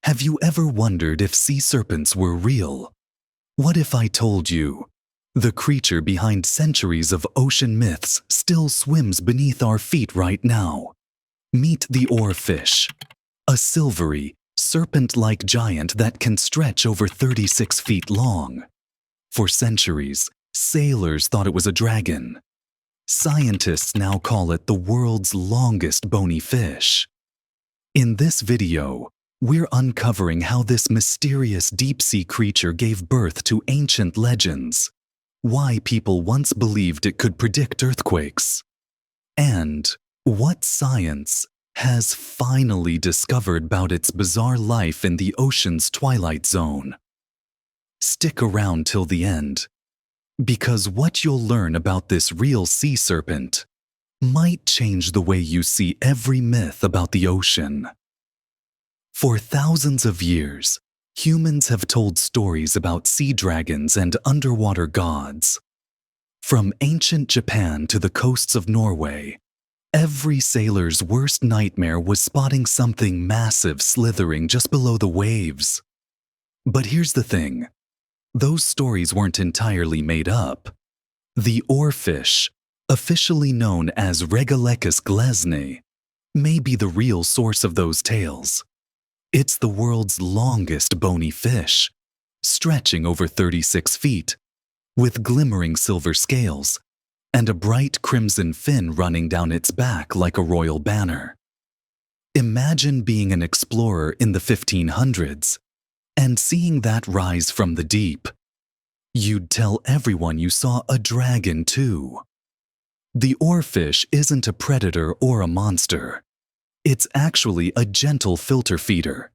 Have you ever wondered if sea serpents were real? What if I told you the creature behind centuries of ocean myths still swims beneath our feet right now? Meet the oarfish, a silvery, serpent-like giant that can stretch over 36 feet long. For centuries, sailors thought it was a dragon. Scientists now call it the world's longest bony fish. In this video, we're uncovering how this mysterious deep-sea creature gave birth to ancient legends, why people once believed it could predict earthquakes, and what science has finally discovered about its bizarre life in the ocean's twilight zone. Stick around till the end, because what you'll learn about this real sea serpent might change the way you see every myth about the ocean. For thousands of years, humans have told stories about sea dragons and underwater gods. From ancient Japan to the coasts of Norway, every sailor's worst nightmare was spotting something massive slithering just below the waves. But here's the thing. Those stories weren't entirely made up. The oarfish, officially known as Regalecus glesne, may be the real source of those tales. It's the world's longest bony fish, stretching over 36 feet, with glimmering silver scales and a bright crimson fin running down its back like a royal banner. Imagine being an explorer in the 1500s and seeing that rise from the deep. You'd tell everyone you saw a dragon too. The oarfish isn't a predator or a monster. It's actually a gentle filter feeder.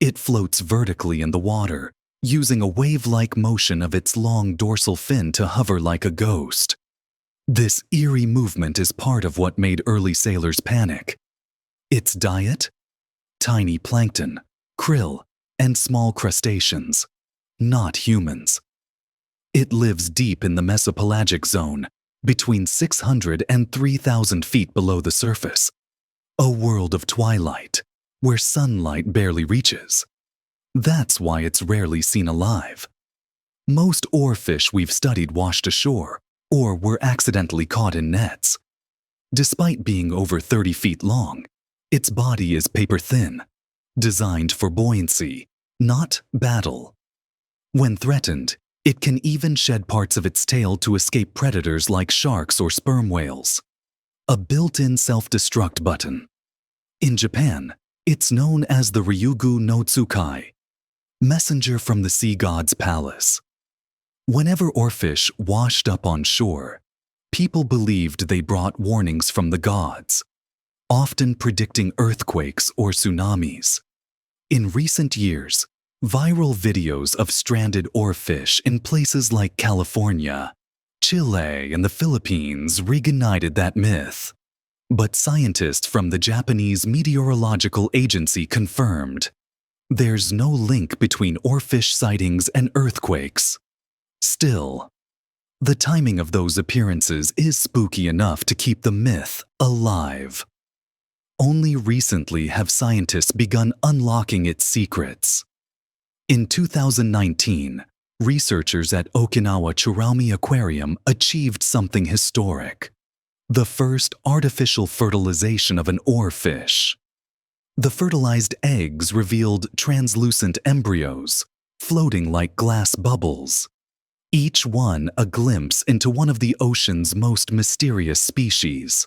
It floats vertically in the water, using a wave-like motion of its long dorsal fin to hover like a ghost. This eerie movement is part of what made early sailors panic. Its diet? Tiny plankton, krill, and small crustaceans, not humans. It lives deep in the mesopelagic zone, between 600 and 3,000 feet below the surface. A world of twilight, where sunlight barely reaches. That's why it's rarely seen alive. Most oarfish we've studied washed ashore, or were accidentally caught in nets. Despite being over 30 feet long, its body is paper-thin, designed for buoyancy, not battle. When threatened, it can even shed parts of its tail to escape predators like sharks or sperm whales. A built-in self-destruct button. In Japan, it's known as the Ryugu no Tsukai, messenger from the sea god's palace. Whenever oarfish washed up on shore, people believed they brought warnings from the gods, often predicting earthquakes or tsunamis. In recent years, viral videos of stranded oarfish in places like California, Chile, and the Philippines reignited that myth. But scientists from the Japanese Meteorological Agency confirmed there's no link between oarfish sightings and earthquakes. Still, the timing of those appearances is spooky enough to keep the myth alive. Only recently have scientists begun unlocking its secrets. In 2019, researchers at Okinawa Churaumi Aquarium achieved something historic. The first artificial fertilization of an oarfish. The fertilized eggs revealed translucent embryos, floating like glass bubbles. Each one a glimpse into one of the ocean's most mysterious species.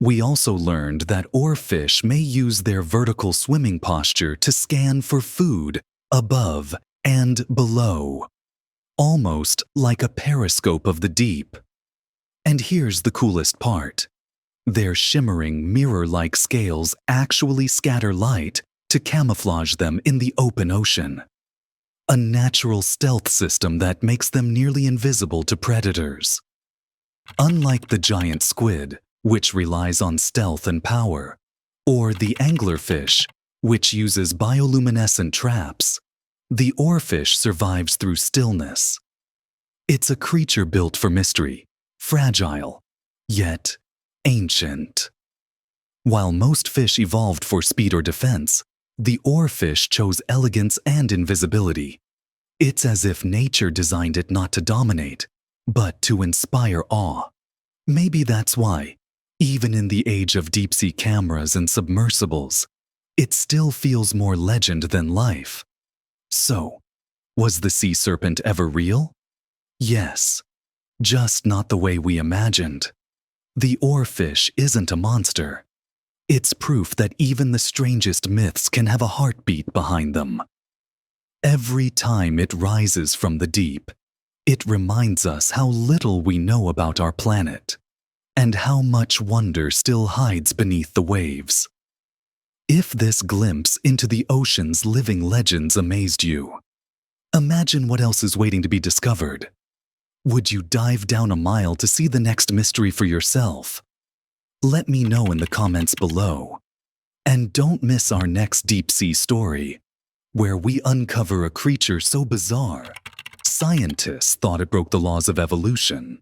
We also learned that oarfish may use their vertical swimming posture to scan for food above and below, almost like a periscope of the deep. And here's the coolest part. Their shimmering, mirror-like scales actually scatter light to camouflage them in the open ocean. A natural stealth system that makes them nearly invisible to predators. Unlike the giant squid, which relies on stealth and power, or the anglerfish, which uses bioluminescent traps, the oarfish survives through stillness. It's a creature built for mystery, fragile, yet ancient. While most fish evolved for speed or defense, The oarfish chose elegance and invisibility. It's as if nature designed it not to dominate, but to inspire awe. Maybe that's why, even in the age of deep-sea cameras and submersibles, it still feels more legend than life. So, was the sea serpent ever real? Yes, just not the way we imagined. The oarfish isn't a monster. It's proof that even the strangest myths can have a heartbeat behind them. Every time it rises from the deep, it reminds us how little we know about our planet, and how much wonder still hides beneath the waves. If this glimpse into the ocean's living legends amazed you, imagine what else is waiting to be discovered. Would you dive down a mile to see the next mystery for yourself? Let me know in the comments below. And don't miss our next deep-sea story, where we uncover a creature so bizarre, scientists thought it broke the laws of evolution.